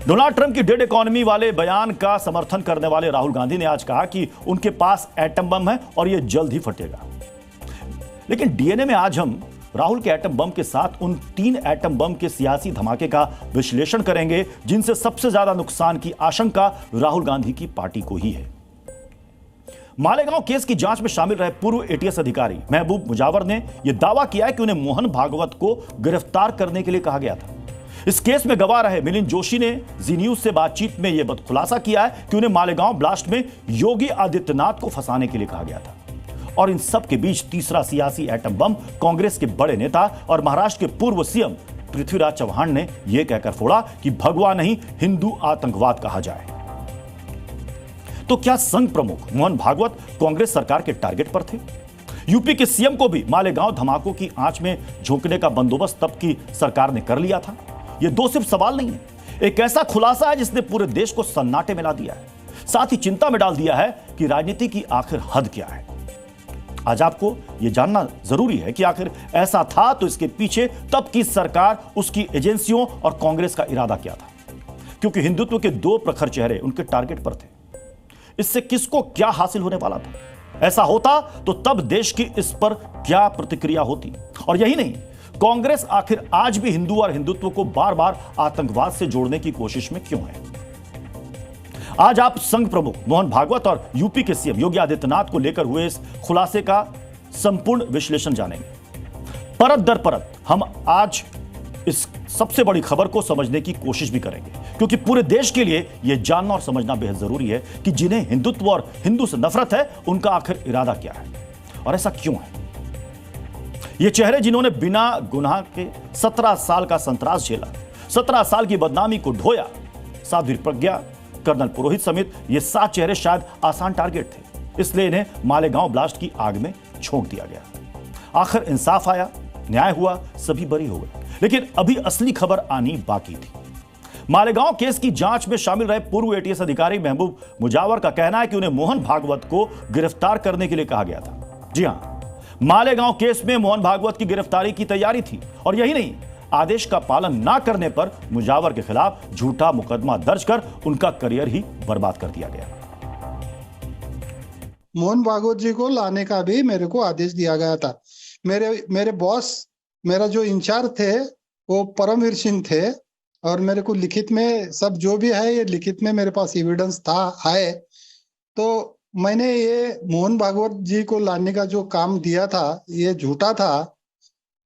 Donald Trump की dead economy वाले बयान का समर्थन करने वाले राहुल गांधी ने आज कहा कि उनके पास एटम बम है और यह जल्द ही फटेगा। लेकिन डीएनए में आज हम राहुल के एटम बम के साथ उन 3 एटम बम के सियासी धमाके का विश्लेषण करेंगे जिनसे सबसे ज्यादा नुकसान की आशंका राहुल गांधी की पार्टी को ही है। मालेगांव केस की जांच में शामिल रहे पूर्व एटीएस अधिकारी महबूब मुजावर ने यह दावा किया है कि उन्हें मोहन भागवत को गिरफ्तार करने के लिए कहा गया था। इस केस में गवाह रहे मिलिंद जोशी ने जी न्यूज से बातचीत में यह खुलासा किया है कि उन्हें मालेगांव ब्लास्ट में योगी आदित्यनाथ को फंसाने के लिए कहा गया था। और इन सब के बीच तीसरा सियासी एटम बम कांग्रेस के बड़े नेता और महाराष्ट्र के पूर्व सीएम पृथ्वीराज चव्हाण ने यह कहकर फोड़ा कि भगवा नहीं हिंदू आतंकवाद कहा जाए। तो क्या संघ प्रमुख मोहन भागवत कांग्रेस सरकार के टारगेट पर थे? यूपी के सीएम को भी मालेगांव धमाकों की आंच में झोंकने का बंदोबस्त तब की सरकार ने कर लिया था। यह दो सिर्फ सवाल नहीं है, एक ऐसा खुलासा है जिसने पूरे देश को सन्नाटे में ला दिया है, साथ ही चिंता में डाल दिया है कि राजनीति की आखिर हद क्या है। आज आपको यह जानना जरूरी है कि आखिर ऐसा था तो इसके पीछे तब की सरकार, उसकी एजेंसियों और कांग्रेस का इरादा क्या था, क्योंकि हिंदुत्व के 2 प्रखर चेहरे उनके टारगेट पर थे। इससे किसको क्या हासिल होने वाला था? ऐसा होता तो तब देश की इस पर क्या प्रतिक्रिया होती? और यही नहीं, कांग्रेस आखिर आज भी हिंदू और हिंदुत्व को बार बार आतंकवाद से जोड़ने की कोशिश में क्यों है? आज आप संघ प्रमुख मोहन भागवत और यूपी के सीएम योगी आदित्यनाथ को लेकर हुए इस खुलासे का संपूर्ण विश्लेषण जानेंगे। परत दर परत हम आज इस सबसे बड़ी खबर को समझने की कोशिश भी करेंगे, क्योंकि पूरे देश के लिए यह जानना और समझना बेहद जरूरी है कि जिन्हें हिंदुत्व और हिंदू से नफरत है उनका आखिर इरादा क्या है और ऐसा क्यों है। ये चेहरे जिन्होंने बिना गुनाह के 17 साल का संतरास झेला, 17 साल की बदनामी को ढोया, साध्वी प्रज्ञा, कर्नल पुरोहित समेत ये 7 चेहरे शायद आसान टारगेट थे, इसलिए इन्हें मालेगांव ब्लास्ट की आग में झोंक दिया गया। आखिर इंसाफ आया, न्याय हुआ, सभी बरी हो गए, लेकिन अभी असली खबर आनी बाकी थी। मालेगांव केस की जांच में शामिल रहे पूर्व एटीएस अधिकारी महबूब मुजावर का कहना है कि उन्हें मोहन भागवत को गिरफ्तार करने के लिए कहा गया था। जी हां, मालेगांव केस में मोहन भागवत की गिरफ्तारी की तैयारी थी और यही नहीं, आदेश का पालन ना करने पर मुजावर के खिलाफ झूठा मुकदमा दर्ज कर उनका करियर ही बर्बाद कर दिया गया। मोहन भागवत जी को लाने का भी मेरे को आदेश दिया गया था। मेरे बॉस, मेरा जो इंचार्ज थे वो परमवीर सिंह थे और मेरे को लिखित में सब जो भी है ये लिखित में मेरे पास एविडेंस है। तो मैंने ये मोहन भागवत जी को लाने का जो काम दिया था ये झूठा था,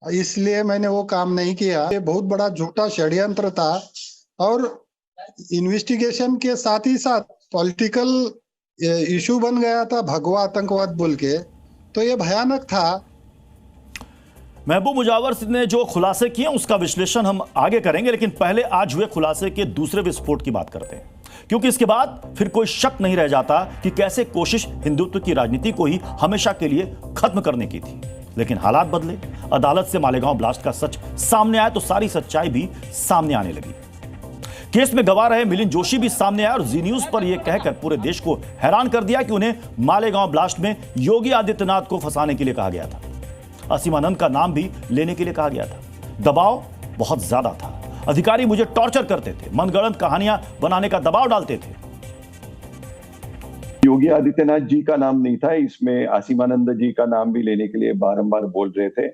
इसलिए मैंने वो काम नहीं किया। ये बहुत बड़ा झूठा षड्यंत्र था और इन्वेस्टिगेशन के साथ ही साथ पॉलिटिकल इशू बन गया था भगवा आतंकवाद बोल के, तो ये भयानक था। महबूब मुजावर ने जो खुलासे किए उसका विश्लेषण हम आगे करेंगे, लेकिन पहले आज हुए खुलासे के दूसरे विस्फोट की बात करते हैं, क्योंकि इसके बाद फिर कोई शक नहीं रह जाता कि कैसे कोशिश हिंदुत्व की राजनीति को ही हमेशा के लिए खत्म करने की थी। लेकिन हालात बदले, अदालत से मालेगांव ब्लास्ट का सच सामने आया तो सारी सच्चाई भी सामने आने लगी। केस में गवाह रहे मिलिंद जोशी भी सामने आया और जी न्यूज पर यह कहकर पूरे देश को हैरान कर दिया कि उन्हें मालेगांव ब्लास्ट में योगी आदित्यनाथ को फंसाने के लिए कहा गया था। असीमानंद का नाम भी लेने के लिए कहा गया था। दबाव बहुत ज्यादा था, अधिकारी मुझे टॉर्चर करते थे, मनगढ़ंत कहानियां बनाने का दबाव डालते थे। योगी आदित्यनाथ जी का नाम नहीं था इसमें, आसिमानंद जी का नाम भी लेने के लिए बारंबार बोल रहे थे।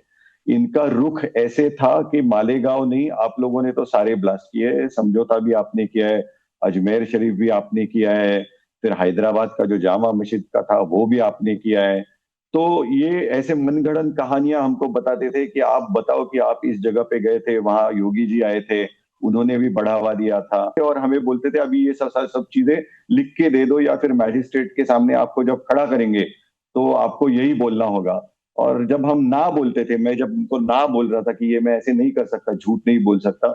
इनका रुख ऐसे था कि मालेगांव नहीं, आप लोगों ने तो सारे ब्लास्ट किए हैं, समझौता भी आपने किया है, अजमेर शरीफ भी आपने किया है, फिर हैदराबाद का जो जामा मस्जिद का था वो भी आपने किया है। तो ये ऐसे मनगढ़ंत कहानियां हमको बताते थे कि आप बताओ कि आप इस जगह पे गए थे, वहां योगी जी आए थे, उन्होंने भी बढ़ावा दिया था, और हमें बोलते थे अभी ये सब चीजें लिख के दे दो या फिर मैजिस्ट्रेट के सामने आपको जब खड़ा करेंगे तो आपको यही बोलना होगा। और जब हम ना बोलते थे, मैं जब उनको ना बोल रहा था कि ये मैं ऐसे नहीं कर सकता, झूठ नहीं बोल सकता,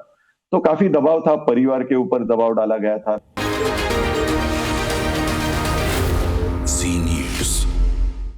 तो काफी दबाव था, परिवार के ऊपर दबाव डाला गया था।